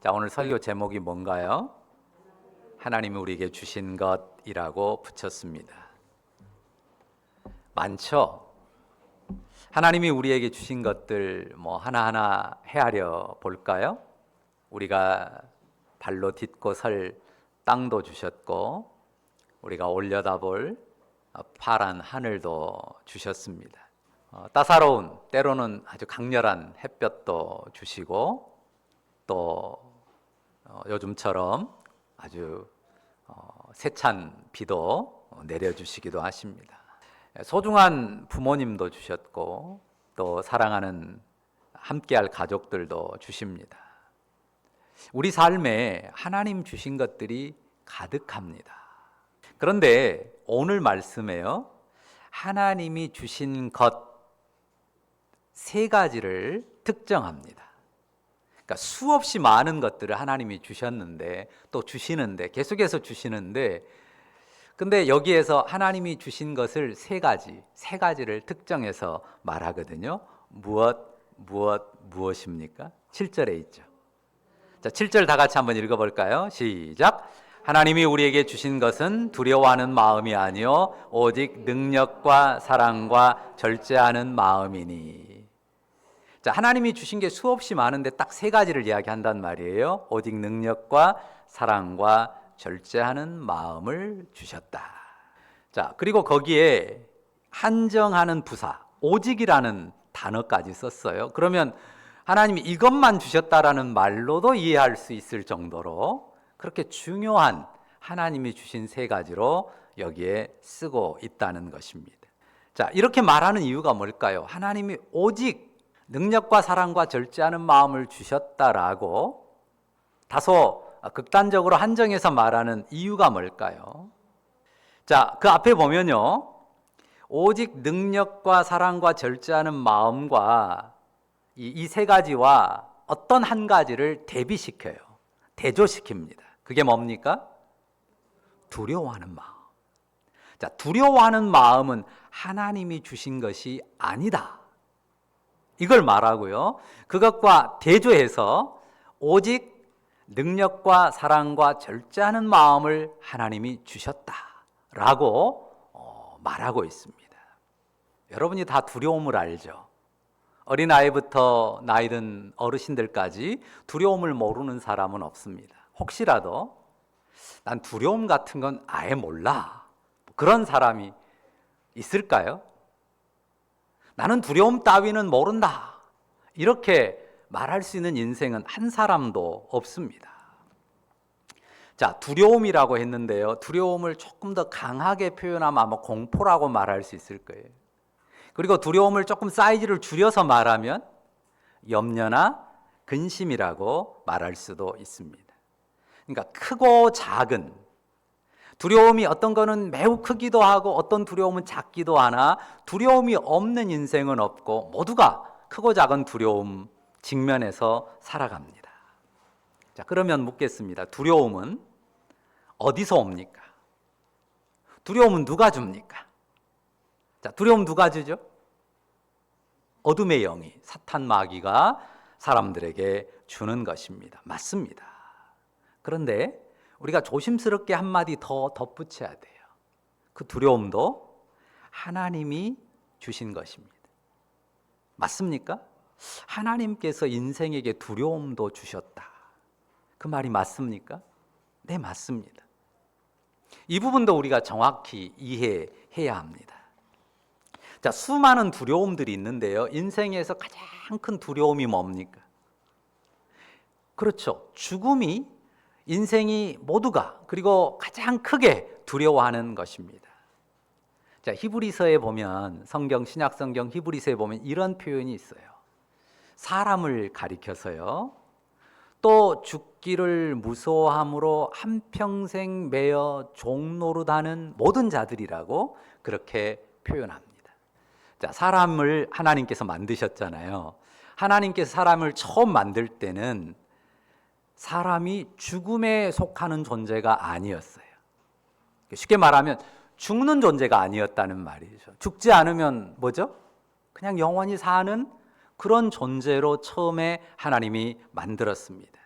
자, 오늘 설교 제목이 뭔가요? 하나님이 우리에게 주신 것이라고 붙였습니다. 많죠? 하나님이 우리에게 주신 것들 하나하나 헤아려 볼까요? 우리가 발로 딛고 설 땅도 주셨고, 우리가 올려다볼 파란 하늘도 주셨습니다. 따사로운, 때로는 아주 강렬한 햇볕도 주시고, 또 요즘처럼 아주 세찬 비도 내려주시기도 하십니다. 소중한 부모님도 주셨고, 또 사랑하는 함께할 가족들도 주십니다. 우리 삶에 하나님 주신 것들이 가득합니다. 그런데 오늘 말씀에요, 하나님이 주신 것 세 가지를 특정합니다. 그러니까 수없이 많은 것들을 하나님이 주셨는데, 또 주시는데, 계속해서 주시는데, 근데 여기에서 하나님이 주신 것을 세 가지를 특정해서 말하거든요. 무엇입니까? 7절에 있죠. 자, 7절 다 같이 한번 읽어볼까요? 시작. 하나님이 우리에게 주신 것은 두려워하는 마음이 아니요 오직 능력과 사랑과 절제하는 마음이니. 자, 하나님이 주신 게 수없이 많은데 딱 세 가지를 이야기한단 말이에요. 오직 능력과 사랑과 절제하는 마음을 주셨다. 자, 그리고 거기에 한정하는 부사, 오직이라는 단어까지 썼어요. 그러면 하나님이 이것만 주셨다라는 말로도 이해할 수 있을 정도로 그렇게 중요한 하나님이 주신 세 가지로 여기에 쓰고 있다는 것입니다. 자, 이렇게 말하는 이유가 뭘까요? 하나님이 오직 능력과 사랑과 절제하는 마음을 주셨다라고 다소 극단적으로 한정해서 말하는 이유가 뭘까요? 자, 그 앞에 보면요, 오직 능력과 사랑과 절제하는 마음과 이 세 가지와 어떤 한 가지를 대비시켜요. 대조시킵니다. 그게 뭡니까? 두려워하는 마음. 자, 두려워하는 마음은 하나님이 주신 것이 아니다, 이걸 말하고요, 그것과 대조해서 오직 능력과 사랑과 절제하는 마음을 하나님이 주셨다라고 말하고 있습니다. 여러분이 다 두려움을 알죠? 어린아이부터 나이든 어르신들까지 두려움을 모르는 사람은 없습니다. 혹시라도 난 두려움 같은 건 아예 몰라, 그런 사람이 있을까요? 나는 두려움 따위는 모른다, 이렇게 말할 수 있는 인생은 한 사람도 없습니다. 자, 두려움이라고 했는데요, 두려움을 조금 더 강하게 표현하면 아마 공포라고 말할 수 있을 거예요. 그리고 두려움을 조금 사이즈를 줄여서 말하면 염려나 근심이라고 말할 수도 있습니다. 그러니까 크고 작은 두려움이, 어떤 거는 매우 크기도 하고 어떤 두려움은 작기도 하나, 두려움이 없는 인생은 없고 모두가 크고 작은 두려움 직면해서 살아갑니다. 자, 그러면 묻겠습니다. 두려움은 어디서 옵니까? 두려움은 누가 줍니까? 자, 두려움 누가 주죠? 어둠의 영이, 사탄 마귀가 사람들에게 주는 것입니다. 맞습니다. 그런데 우리가 조심스럽게 한마디 더 덧붙여야 돼요. 그 두려움도 하나님이 주신 것입니다. 맞습니까? 하나님께서 인생에게 두려움도 주셨다, 그 말이 맞습니까? 네, 맞습니다. 이 부분도 우리가 정확히 이해해야 합니다. 자, 수많은 두려움들이 있는데요, 인생에서 가장 큰 두려움이 뭡니까? 그렇죠, 죽음이 인생이 모두가, 그리고 가장 크게 두려워하는 것입니다. 자, 히브리서에 보면, 신약 성경 히브리서에 보면 이런 표현이 있어요. 사람을 가리켜서요, 또 죽기를 무서워함으로 한평생 매여 종노릇하는 모든 자들이라고 그렇게 표현합니다. 자, 사람을 하나님께서 만드셨잖아요. 하나님께서 사람을 처음 만들 때는 사람이 죽음에 속하는 존재가 아니었어요. 쉽게 말하면 죽는 존재가 아니었다는 말이죠. 죽지 않으면 뭐죠? 그냥 영원히 사는 그런 존재로 처음에 하나님이 만들었습니다.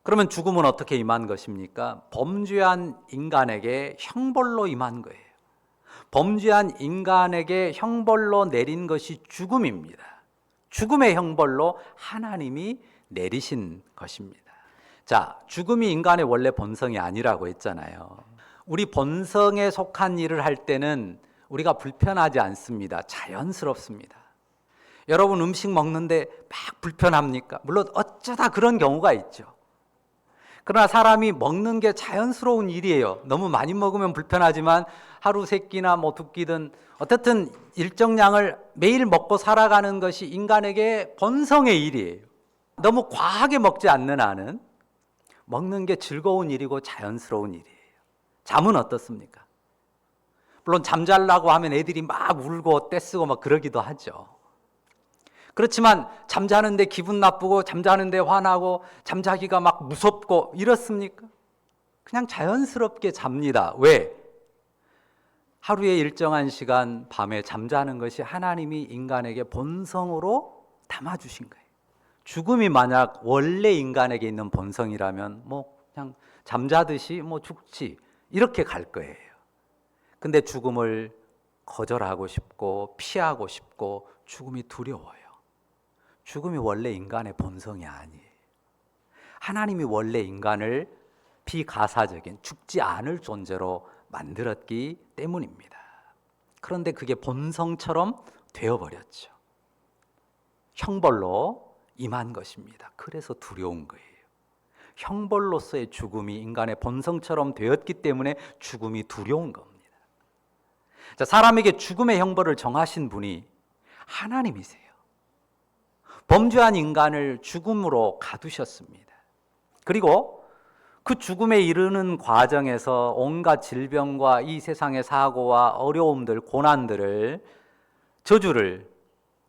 그러면 죽음은 어떻게 임한 것입니까? 범죄한 인간에게 형벌로 임한 거예요. 범죄한 인간에게 형벌로 내린 것이 죽음입니다. 죽음의 형벌로 하나님이 내리신 것입니다. 자, 죽음이 인간의 원래 본성이 아니라고 했잖아요. 우리 본성에 속한 일을 할 때는 우리가 불편하지 않습니다. 자연스럽습니다. 여러분 음식 먹는데 막 불편합니까? 물론 어쩌다 그런 경우가 있죠. 그러나 사람이 먹는 게 자연스러운 일이에요. 너무 많이 먹으면 불편하지만 하루 세 끼나 두 끼든 어쨌든 일정량을 매일 먹고 살아가는 것이 인간에게 본성의 일이에요. 너무 과하게 먹지 않는 한은 먹는 게 즐거운 일이고 자연스러운 일이에요. 잠은 어떻습니까? 물론 잠자려고 하면 애들이 막 울고 떼쓰고 막 그러기도 하죠. 그렇지만 잠자는데 기분 나쁘고 잠자는데 화나고 잠자기가 막 무섭고 이렇습니까? 그냥 자연스럽게 잡니다. 왜? 하루의 일정한 시간 밤에 잠자는 것이 하나님이 인간에게 본성으로 담아주신 거예요. 죽음이 만약 원래 인간에게 있는 본성이라면 그냥 잠자듯이 죽지 이렇게 갈 거예요. 근데 죽음을 거절하고 싶고 피하고 싶고 죽음이 두려워요. 죽음이 원래 인간의 본성이 아니에요. 하나님이 원래 인간을 비가사적인 죽지 않을 존재로 만들었기 때문입니다. 그런데 그게 본성처럼 되어버렸죠. 형벌로 임한 것입니다. 그래서 두려운 거예요. 형벌로서의 죽음이 인간의 본성처럼 되었기 때문에 죽음이 두려운 겁니다. 자, 사람에게 죽음의 형벌을 정하신 분이 하나님이세요. 범죄한 인간을 죽음으로 가두셨습니다. 그리고 그 죽음에 이르는 과정에서 온갖 질병과 이 세상의 사고와 어려움들, 고난들을, 저주를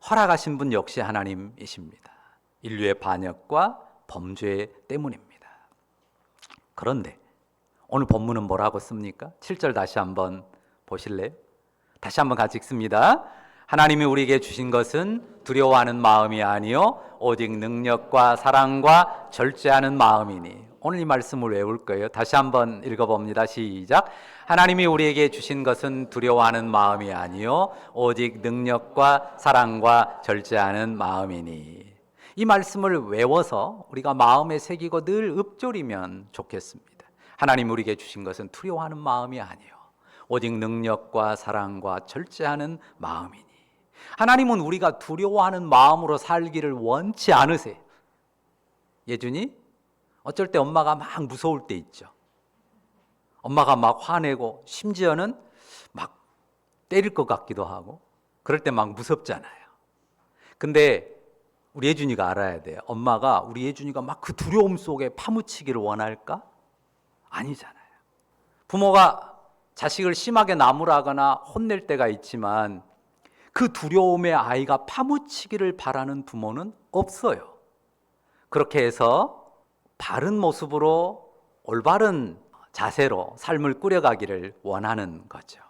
허락하신 분 역시 하나님이십니다. 인류의 반역과 범죄 때문입니다. 그런데 오늘 본문은 뭐라고 씁니까? 7절 다시 한번 보실래요? 다시 한번 같이 읽습니다. 하나님이 우리에게 주신 것은 두려워하는 마음이 아니요 오직 능력과 사랑과 절제하는 마음이니. 오늘 이 말씀을 외울 거예요. 다시 한번 읽어봅니다. 시작. 하나님이 우리에게 주신 것은 두려워하는 마음이 아니요 오직 능력과 사랑과 절제하는 마음이니. 이 말씀을 외워서 우리가 마음에 새기고 늘 읊조리면 좋겠습니다. 하나님이 우리에게 주신 것은 두려워하는 마음이 아니요 오직 능력과 사랑과 절제하는 마음이니. 하나님은 우리가 두려워하는 마음으로 살기를 원치 않으세요. 예준이 어쩔 때 엄마가 막 무서울 때 있죠. 엄마가 막 화내고 심지어는 막 때릴 것 같기도 하고 그럴 때 막 무섭잖아요. 근데 우리 예준이가 알아야 돼요. 엄마가 우리 예준이가 막 그 두려움 속에 파묻히기를 원할까? 아니잖아요. 부모가 자식을 심하게 나무라거나 혼낼 때가 있지만 그 두려움에 아이가 파묻히기를 바라는 부모는 없어요. 그렇게 해서 바른 모습으로 올바른 자세로 삶을 꾸려가기를 원하는 거죠.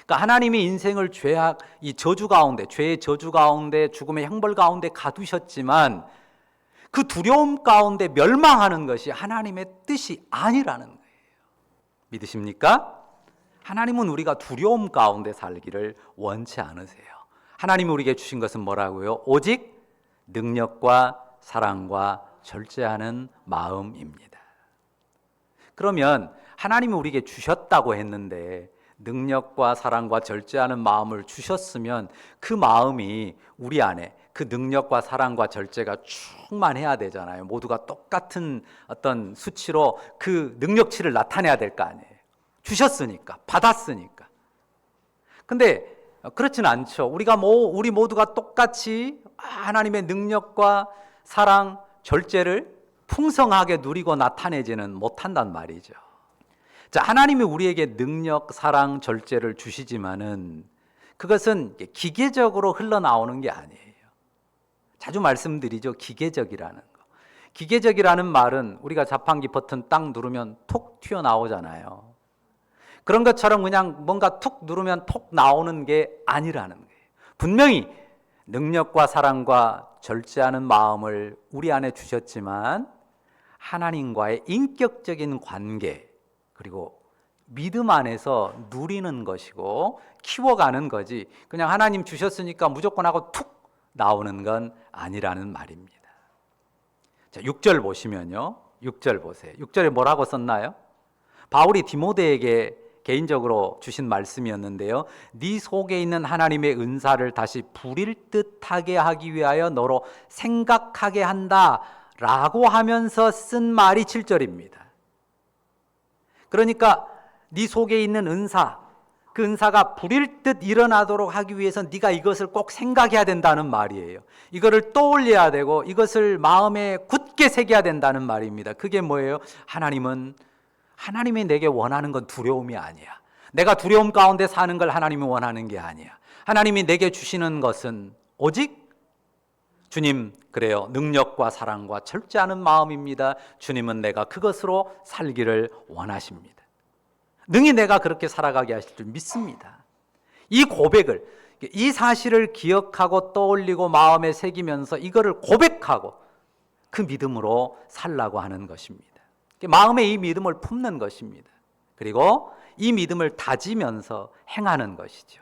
그러니까 하나님이 인생을 죄악, 이 저주 가운데, 죄의 저주 가운데, 죽음의 형벌 가운데 가두셨지만 그 두려움 가운데 멸망하는 것이 하나님의 뜻이 아니라는 거예요. 믿으십니까? 하나님은 우리가 두려움 가운데 살기를 원치 않으세요. 하나님이 우리에게 주신 것은 뭐라고요? 오직 능력과 사랑과 절제하는 마음입니다. 그러면 하나님이 우리에게 주셨다고 했는데 능력과 사랑과 절제하는 마음을 주셨으면 그 마음이 우리 안에 그 능력과 사랑과 절제가 충만해야 되잖아요. 모두가 똑같은 어떤 수치로 그 능력치를 나타내야 될 거 아니에요. 주셨으니까, 받았으니까. 근데 그렇지는 않죠. 우리 모두가 똑같이 하나님의 능력과 사랑, 절제를 풍성하게 누리고 나타내지는 못한단 말이죠. 자, 하나님이 우리에게 능력, 사랑, 절제를 주시지만은 그것은 기계적으로 흘러나오는 게 아니에요. 자주 말씀드리죠. 기계적이라는 거. 기계적이라는 말은 우리가 자판기 버튼 딱 누르면 톡 튀어나오잖아요. 그런 것처럼 그냥 뭔가 툭 누르면 톡 나오는 게 아니라는 거예요. 분명히 능력과 사랑과 절제하는 마음을 우리 안에 주셨지만 하나님과의 인격적인 관계, 그리고 믿음 안에서 누리는 것이고 키워가는 거지, 그냥 하나님 주셨으니까 무조건 하고 툭 나오는 건 아니라는 말입니다. 자, 6절 보시면요. 6절 보세요. 6절에 뭐라고 썼나요? 바울이 디모데에게 개인적으로 주신 말씀이었는데요. 네 속에 있는 하나님의 은사를 다시 부릴 듯하게 하기 위하여 너로 생각하게 한다 라고 하면서 쓴 말이 7절입니다. 그러니까 네 속에 있는 은사, 그 은사가 부릴 듯 일어나도록 하기 위해서 네가 이것을 꼭 생각해야 된다는 말이에요. 이거를 떠올려야 되고 이것을 마음에 굳게 새겨야 된다는 말입니다. 그게 뭐예요? 하나님이 내게 원하는 건 두려움이 아니야. 내가 두려움 가운데 사는 걸 하나님이 원하는 게 아니야. 하나님이 내게 주시는 것은 오직 주님, 그래요, 능력과 사랑과 절제하는 마음입니다. 주님은 내가 그것으로 살기를 원하십니다. 능히 내가 그렇게 살아가게 하실 줄 믿습니다. 이 고백을, 이 사실을 기억하고 떠올리고 마음에 새기면서 이거를 고백하고 그 믿음으로 살라고 하는 것입니다. 마음에 이 믿음을 품는 것입니다. 그리고 이 믿음을 다지면서 행하는 것이죠.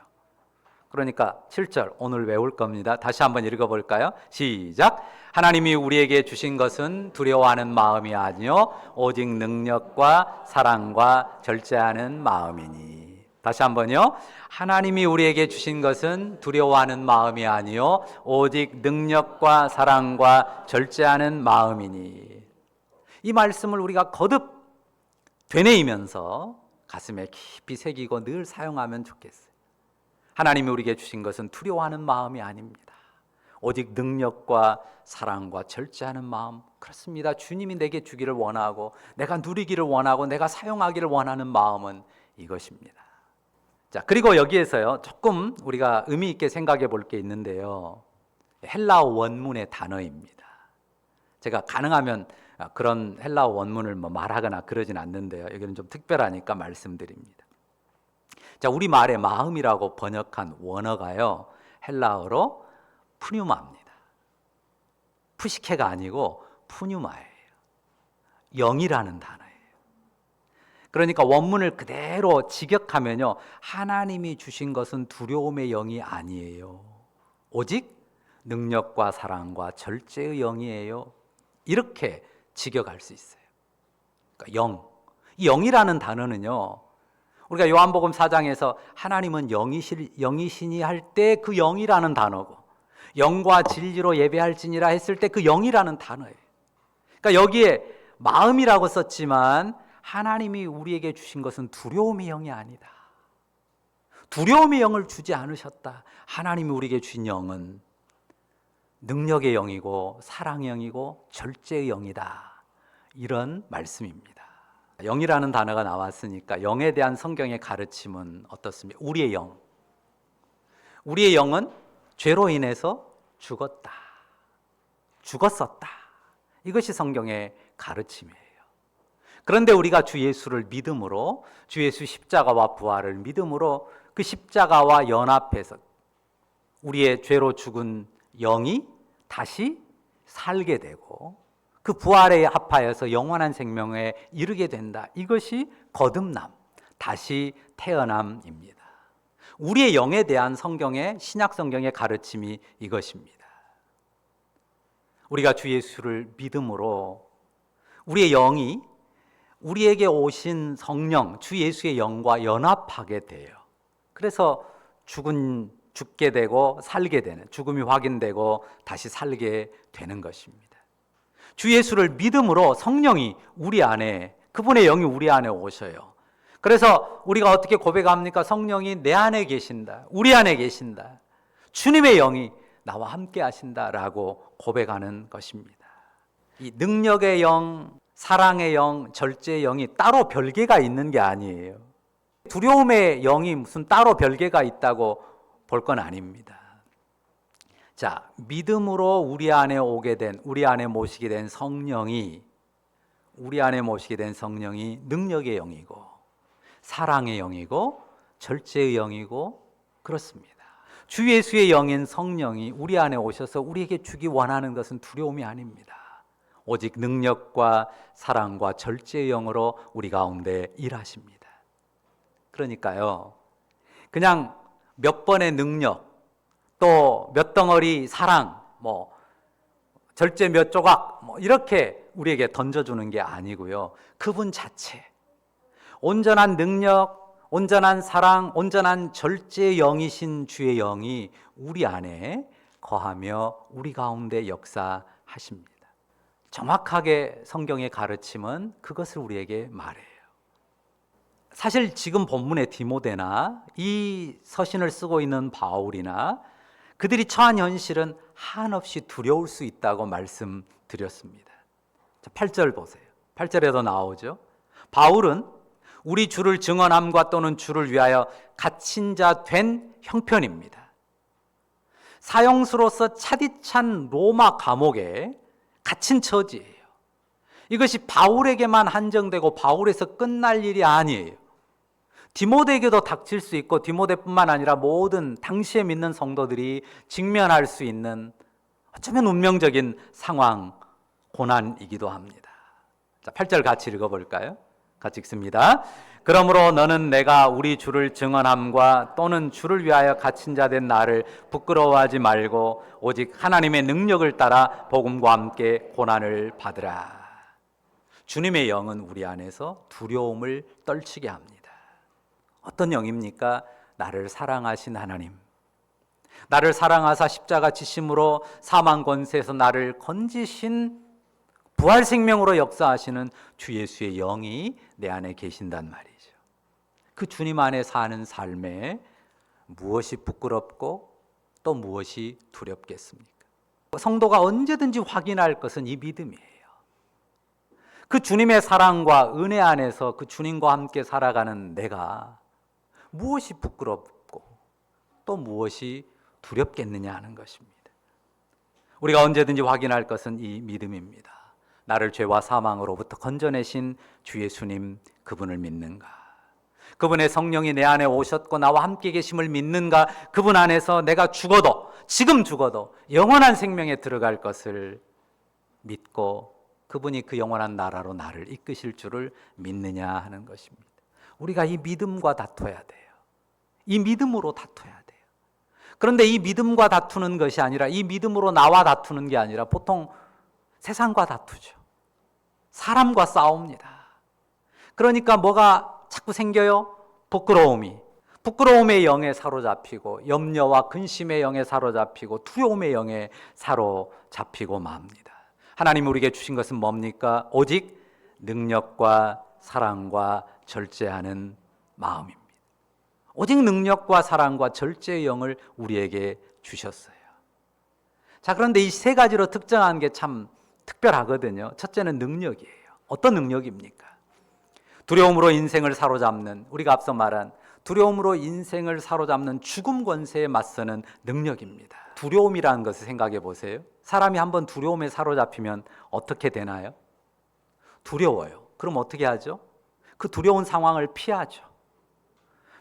그러니까 7절 오늘 외울 겁니다. 다시 한번 읽어볼까요? 시작. 하나님이 우리에게 주신 것은 두려워하는 마음이 아니요 오직 능력과 사랑과 절제하는 마음이니. 다시 한번요. 하나님이 우리에게 주신 것은 두려워하는 마음이 아니요 오직 능력과 사랑과 절제하는 마음이니. 이 말씀을 우리가 거듭 되뇌이면서 가슴에 깊이 새기고 늘 사용하면 좋겠어요. 하나님이 우리에게 주신 것은 두려워하는 마음이 아닙니다. 오직 능력과 사랑과 절제하는 마음. 그렇습니다. 주님이 내게 주기를 원하고 내가 누리기를 원하고 내가 사용하기를 원하는 마음은 이것입니다. 자, 그리고 여기에서요, 조금 우리가 의미 있게 생각해 볼 게 있는데요. 헬라어 원문의 단어입니다. 제가 가능하면 그런 헬라어 원문을 말하거나 그러진 않는데요. 여기는 좀 특별하니까 말씀드립니다. 자, 우리말의 마음이라고 번역한 원어가요, 헬라어로 푸뉴마입니다. 푸시케가 아니고 푸뉴마예요. 영이라는 단어예요. 그러니까 원문을 그대로 직역하면요, 하나님이 주신 것은 두려움의 영이 아니에요. 오직 능력과 사랑과 절제의 영이에요. 이렇게 직역할 수 있어요. 그러니까 영. 이 영이라는 단어는요, 우리가 요한복음 4장에서 하나님은 영이시니 할 때 그 영이라는 단어고, 영과 진리로 예배할지니라 했을 때 그 영이라는 단어예요. 그러니까 여기에 마음이라고 썼지만 하나님이 우리에게 주신 것은 두려움의 영이 아니다. 두려움의 영을 주지 않으셨다. 하나님이 우리에게 주신 영은 능력의 영이고 사랑의 영이고 절제의 영이다. 이런 말씀입니다. 영이라는 단어가 나왔으니까 영에 대한 성경의 가르침은 어떻습니까? 우리의 영. 우리의 영은 죄로 인해서 죽었었다. 이것이 성경의 가르침이에요. 그런데 우리가 주 예수를 믿음으로, 주 예수 십자가와 부활을 믿음으로 그 십자가와 연합해서 우리의 죄로 죽은 영이 다시 살게 되고 그 부활에 합하여서 영원한 생명에 이르게 된다. 이것이 거듭남, 다시 태어남입니다. 우리의 영에 대한 성경의, 신약 성경의 가르침이 이것입니다. 우리가 주 예수를 믿음으로 우리의 영이 우리에게 오신 성령, 주 예수의 영과 연합하게 돼요. 그래서 죽게 되고 살게 되는, 죽음이 확인되고 다시 살게 되는 것입니다. 주 예수를 믿음으로 성령이 우리 안에, 그분의 영이 우리 안에 오셔요. 그래서 우리가 어떻게 고백합니까? 성령이 내 안에 계신다. 우리 안에 계신다. 주님의 영이 나와 함께 하신다라고 고백하는 것입니다. 이 능력의 영, 사랑의 영, 절제의 영이 따로 별개가 있는 게 아니에요. 두려움의 영이 무슨 따로 별개가 있다고 볼 건 아닙니다. 자, 믿음으로 우리 안에 오게 된, 우리 안에 모시게 된 성령이, 우리 안에 모시게 된 성령이 능력의 영이고 사랑의 영이고 절제의 영이고 그렇습니다. 주 예수의 영인 성령이 우리 안에 오셔서 우리에게 주기 원하는 것은 두려움이 아닙니다. 오직 능력과 사랑과 절제의 영으로 우리 가운데 일하십니다. 그러니까요, 그냥 몇 번의 능력, 또 몇 덩어리 사랑, 절제 몇 조각, 이렇게 우리에게 던져주는 게 아니고요. 그분 자체, 온전한 능력, 온전한 사랑, 온전한 절제의 영이신 주의 영이 우리 안에 거하며 우리 가운데 역사하십니다. 정확하게 성경의 가르침은 그것을 우리에게 말해요. 사실 지금 본문의 디모데나 이 서신을 쓰고 있는 바울이나 그들이 처한 현실은 한없이 두려울 수 있다고 말씀드렸습니다. 8절 보세요. 8절에도 나오죠. 바울은 우리 주를 증언함과 또는 주를 위하여 갇힌 자 된 형편입니다. 사형수로서 차디찬 로마 감옥에 갇힌 처지예요. 이것이 바울에게만 한정되고 바울에서 끝날 일이 아니에요. 디모데에게도 닥칠 수 있고 디모데뿐만 아니라 모든 당시에 믿는 성도들이 직면할 수 있는 어쩌면 운명적인 상황, 고난이기도 합니다. 자, 8절 같이 읽어볼까요? 같이 읽습니다. 그러므로 너는 내가 우리 주를 증언함과 또는 주를 위하여 갇힌 자 된 나를 부끄러워하지 말고 오직 하나님의 능력을 따라 복음과 함께 고난을 받으라. 주님의 영은 우리 안에서 두려움을 떨치게 합니다. 어떤 영입니까? 나를 사랑하신 하나님, 나를 사랑하사 십자가 지심으로 사망 권세에서 나를 건지신 부활 생명으로 역사하시는 주 예수의 영이 내 안에 계신단 말이죠. 그 주님 안에 사는 삶에 무엇이 부끄럽고 또 무엇이 두렵겠습니까? 성도가 언제든지 확인할 것은 이 믿음이에요. 그 주님의 사랑과 은혜 안에서 그 주님과 함께 살아가는 내가 무엇이 부끄럽고 또 무엇이 두렵겠느냐 하는 것입니다. 우리가 언제든지 확인할 것은 이 믿음입니다. 나를 죄와 사망으로부터 건져내신 주 예수님, 그분을 믿는가? 그분의 성령이 내 안에 오셨고 나와 함께 계심을 믿는가? 그분 안에서 내가 죽어도, 지금 죽어도 영원한 생명에 들어갈 것을 믿고 그분이 그 영원한 나라로 나를 이끄실 줄을 믿느냐 하는 것입니다. 우리가 이 믿음과 다퉈야 돼요. 이 믿음으로 다퉈야 돼요. 그런데 이 믿음과 다투는 것이 아니라, 이 믿음으로 나와 다투는 게 아니라 보통 세상과 다투죠. 사람과 싸웁니다. 그러니까 뭐가 자꾸 생겨요? 부끄러움의 영에 사로잡히고 염려와 근심의 영에 사로잡히고 두려움의 영에 사로잡히고 맙니다. 하나님 우리에게 주신 것은 뭡니까? 오직 능력과 사랑과 절제하는 마음입니다. 오직 능력과 사랑과 절제의 영을 우리에게 주셨어요. 자, 그런데 이 세 가지로 특정한 게 참 특별하거든요. 첫째는 능력이에요. 어떤 능력입니까? 두려움으로 인생을 사로잡는, 우리가 앞서 말한 두려움으로 인생을 사로잡는 죽음 권세에 맞서는 능력입니다. 두려움이라는 것을 생각해 보세요. 사람이 한번 두려움에 사로잡히면 어떻게 되나요? 두려워요. 그럼 어떻게 하죠? 그 두려운 상황을 피하죠.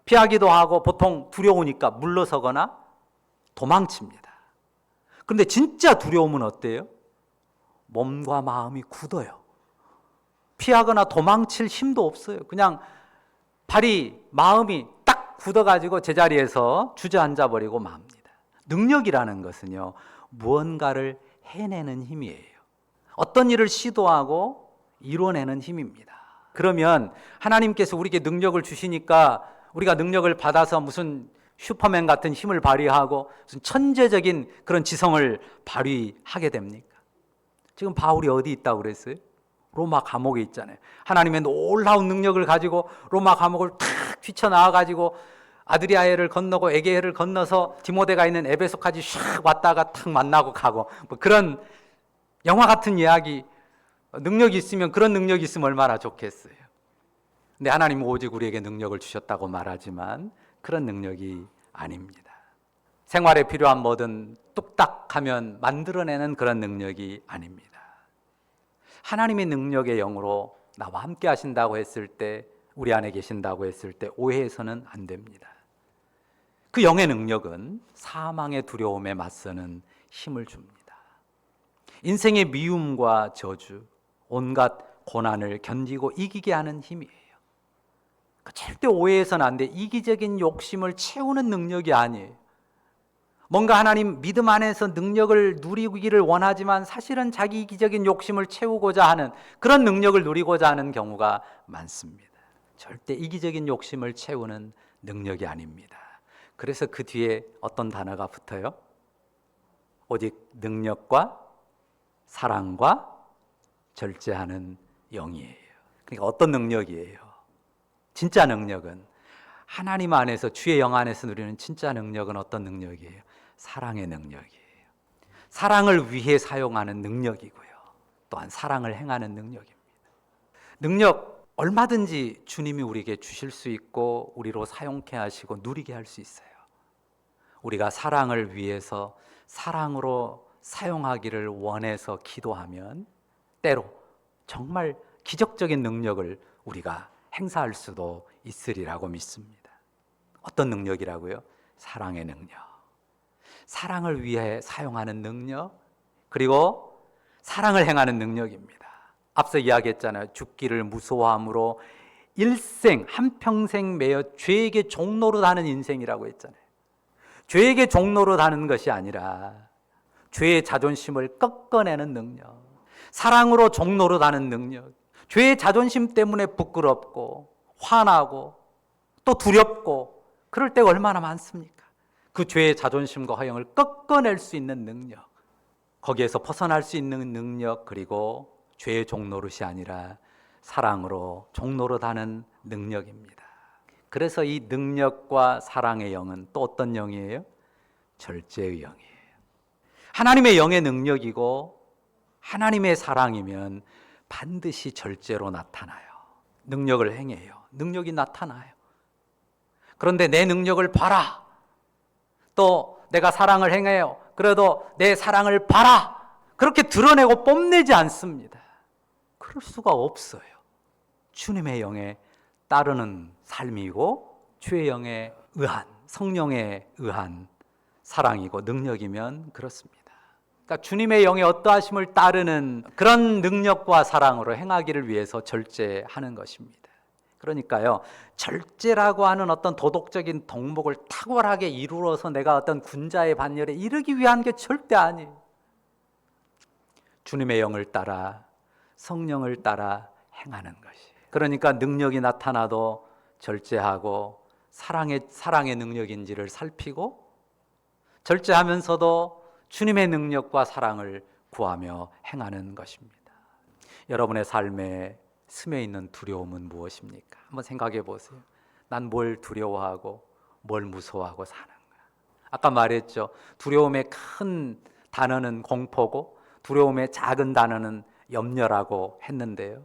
피하기도 하고 보통 두려우니까 물러서거나 도망칩니다. 그런데 진짜 두려움은 어때요? 몸과 마음이 굳어요. 피하거나 도망칠 힘도 없어요. 그냥 마음이 딱 굳어가지고 제자리에서 주저앉아 버리고 맙니다. 능력이라는 것은요, 무언가를 해내는 힘이에요. 어떤 일을 시도하고 이뤄내는 힘입니다. 그러면 하나님께서 우리에게 능력을 주시니까 우리가 능력을 받아서 무슨 슈퍼맨 같은 힘을 발휘하고 무슨 천재적인 그런 지성을 발휘하게 됩니까? 지금 바울이 어디 있다고 그랬어요? 로마 감옥에 있잖아요. 하나님의 놀라운 능력을 가지고 로마 감옥을 탁 뛰쳐나와가지고 아드리아해를 건너고 에게해를 건너서 디모데가 있는 에베소까지 샥 왔다가 탁 만나고 가고, 그런 영화 같은 이야기. 능력이 있으면, 그런 능력이 있으면 얼마나 좋겠어요. 근데 하나님은 오직 우리에게 능력을 주셨다고 말하지만 그런 능력이 아닙니다. 생활에 필요한 뭐든 뚝딱 하면 만들어내는 그런 능력이 아닙니다. 하나님의 능력의 영으로 나와 함께 하신다고 했을 때, 우리 안에 계신다고 했을 때 오해해서는 안 됩니다. 그 영의 능력은 사망의 두려움에 맞서는 힘을 줍니다. 인생의 미움과 저주, 온갖 고난을 견디고 이기게 하는 힘이에요. 절대 오해해서는 안 돼. 이기적인 욕심을 채우는 능력이 아니에요. 뭔가 하나님 믿음 안에서 능력을 누리기를 원하지만 사실은 자기 이기적인 욕심을 채우고자 하는 그런 능력을 누리고자 하는 경우가 많습니다. 절대 이기적인 욕심을 채우는 능력이 아닙니다. 그래서 그 뒤에 어떤 단어가 붙어요? 오직 능력과 사랑과 절제하는 영이에요. 그러니까 어떤 능력이에요? 진짜 능력은 하나님 안에서, 주의 영 안에서 누리는 진짜 능력은 어떤 능력이에요? 사랑의 능력이에요. 사랑을 위해 사용하는 능력이고요. 또한 사랑을 행하는 능력입니다. 능력 얼마든지 주님이 우리에게 주실 수 있고 우리로 사용케 하시고 누리게 할 수 있어요. 우리가 사랑을 위해서 사랑으로 사용하기를 원해서 기도하면 때로 정말 기적적인 능력을 우리가 행사할 수도 있으리라고 믿습니다. 어떤 능력이라고요? 사랑의 능력. 사랑을 위해 사용하는 능력, 그리고 사랑을 행하는 능력입니다. 앞서 이야기했잖아요. 죽기를 무서워함으로 일생 한평생 매여 죄에게 종노릇하는 인생이라고 했잖아요. 죄에게 종노릇하는 것이 아니라 죄의 자존심을 꺾어내는 능력, 사랑으로 종노릇하는 능력. 죄의 자존심 때문에 부끄럽고 화나고 또 두렵고 그럴 때가 얼마나 많습니까? 그 죄의 자존심과 허영을 꺾어낼 수 있는 능력, 거기에서 벗어날 수 있는 능력, 그리고 죄의 종노릇이 아니라 사랑으로 종노릇하는 능력입니다. 그래서 이 능력과 사랑의 영은 또 어떤 영이에요? 절제의 영이에요. 하나님의 영의 능력이고 하나님의 사랑이면 반드시 절제로 나타나요. 능력을 행해요. 능력이 나타나요. 그런데 내 능력을 봐라. 또 내가 사랑을 행해요. 그래도 내 사랑을 봐라. 그렇게 드러내고 뽐내지 않습니다. 그럴 수가 없어요. 주님의 영에 따르는 삶이고 주의 영에 의한, 성령에 의한 사랑이고 능력이면 그렇습니다. 그러니까 주님의 영의 어떠하심을 따르는 그런 능력과 사랑으로 행하기를 위해서 절제하는 것입니다. 그러니까요, 절제라고 하는 어떤 도덕적인 덕목을 탁월하게 이루어서 내가 어떤 군자의 반열에 이르기 위한 게 절대 아니에요. 주님의 영을 따라, 성령을 따라 행하는 것이. 그러니까 능력이 나타나도 절제하고 사랑의 능력인지를 살피고, 절제하면서도 주님의 능력과 사랑을 구하며 행하는 것입니다. 여러분의 삶에 스며 있는 두려움은 무엇입니까? 한번 생각해 보세요. 난 뭘 두려워하고 뭘 무서워하고 사는가? 아까 말했죠. 두려움의 큰 단어는 공포고 두려움의 작은 단어는 염려라고 했는데요.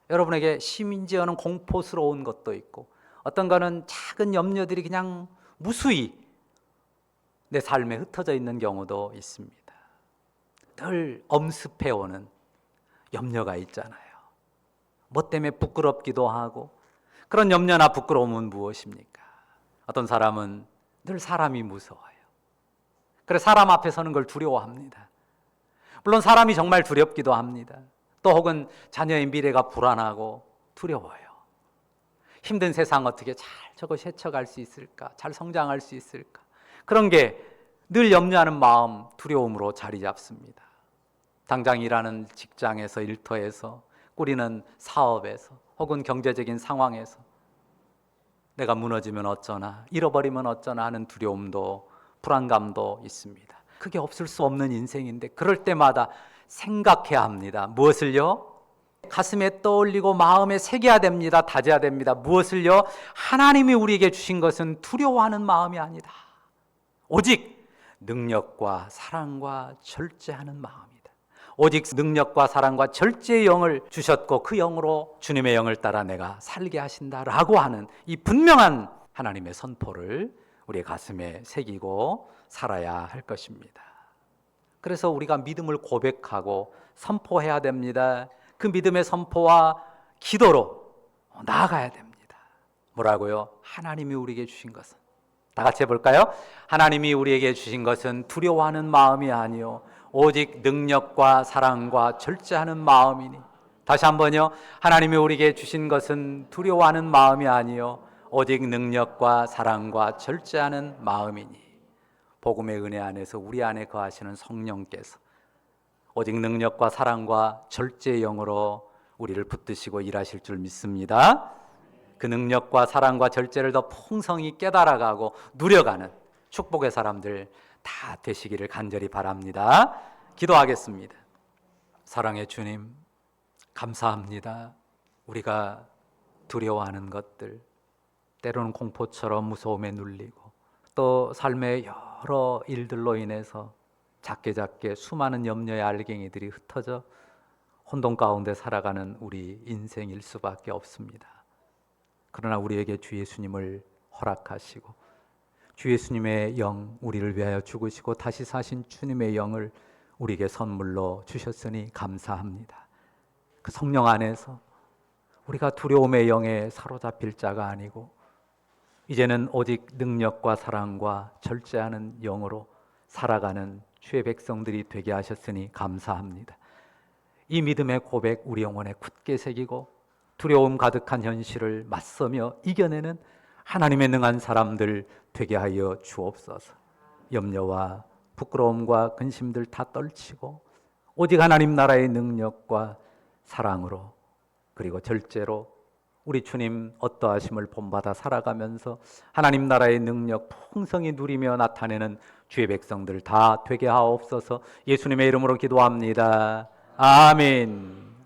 여러분에게 심지어는 공포스러운 것도 있고 어떤 거는 작은 염려들이 그냥 무수히 내 삶에 흩어져 있는 경우도 있습니다. 늘 엄습해오는 염려가 있잖아요. 뭐 때문에 부끄럽기도 하고. 그런 염려나 부끄러움은 무엇입니까? 어떤 사람은 늘 사람이 무서워요. 그래서 사람 앞에 서는 걸 두려워합니다. 물론 사람이 정말 두렵기도 합니다. 또 혹은 자녀의 미래가 불안하고 두려워요. 힘든 세상 어떻게 잘 저것이 헤쳐갈 수 있을까? 잘 성장할 수 있을까? 그런 게 늘 염려하는 마음, 두려움으로 자리 잡습니다. 당장 일하는 직장에서, 일터에서, 꾸리는 사업에서, 혹은 경제적인 상황에서 내가 무너지면 어쩌나, 잃어버리면 어쩌나 하는 두려움도 불안감도 있습니다. 그게 없을 수 없는 인생인데 그럴 때마다 생각해야 합니다. 무엇을요? 가슴에 떠올리고 마음에 새겨야 됩니다. 다져야 됩니다. 무엇을요? 하나님이 우리에게 주신 것은 두려워하는 마음이 아니다. 오직 능력과 사랑과 절제하는 마음이다. 오직 능력과 사랑과 절제의 영을 주셨고 그 영으로 주님의 영을 따라 내가 살게 하신다라고 하는 이 분명한 하나님의 선포를 우리의 가슴에 새기고 살아야 할 것입니다. 그래서 우리가 믿음을 고백하고 선포해야 됩니다. 그 믿음의 선포와 기도로 나아가야 됩니다. 뭐라고요? 하나님이 우리에게 주신 것은, 다 같이 해볼까요? 하나님이 우리에게 주신 것은 두려워하는 마음이 아니요 오직 능력과 사랑과 절제하는 마음이니. 다시 한번요. 하나님이 우리에게 주신 것은 두려워하는 마음이 아니요 오직 능력과 사랑과 절제하는 마음이니. 복음의 은혜 안에서 우리 안에 거하시는 성령께서 오직 능력과 사랑과 절제의 영으로 우리를 붙드시고 일하실 줄 믿습니다. 그 능력과 사랑과 절제를 더 풍성히 깨달아가고 누려가는 축복의 사람들 다 되시기를 간절히 바랍니다. 기도하겠습니다. 사랑의 주님, 감사합니다. 우리가 두려워하는 것들, 때로는 공포처럼 무서움에 눌리고 또 삶의 여러 일들로 인해서 작게 수많은 염려의 알갱이들이 흩어져 혼돈 가운데 살아가는 우리 인생일 수밖에 없습니다. 그러나 우리에게 주 예수님을 허락하시고 주 예수님의 영 우리를 위하여 죽으시고 다시 사신 주님의 영을 우리에게 선물로 주셨으니 감사합니다. 그 성령 안에서 우리가 두려움의 영에 사로잡힐 자가 아니고 이제는 오직 능력과 사랑과 절제하는 영으로 살아가는 주의 백성들이 되게 하셨으니 감사합니다. 이 믿음의 고백 우리 영혼에 굳게 새기고 두려움 가득한 현실을 맞서며 이겨내는 하나님의 능한 사람들 되게 하여 주옵소서. 염려와 부끄러움과 근심들 다 떨치고 오직 하나님 나라의 능력과 사랑으로 그리고 절제로 우리 주님 어떠하심을 본받아 살아가면서 하나님 나라의 능력 풍성히 누리며 나타내는 주의 백성들 다 되게 하옵소서. 예수님의 이름으로 기도합니다. 아멘.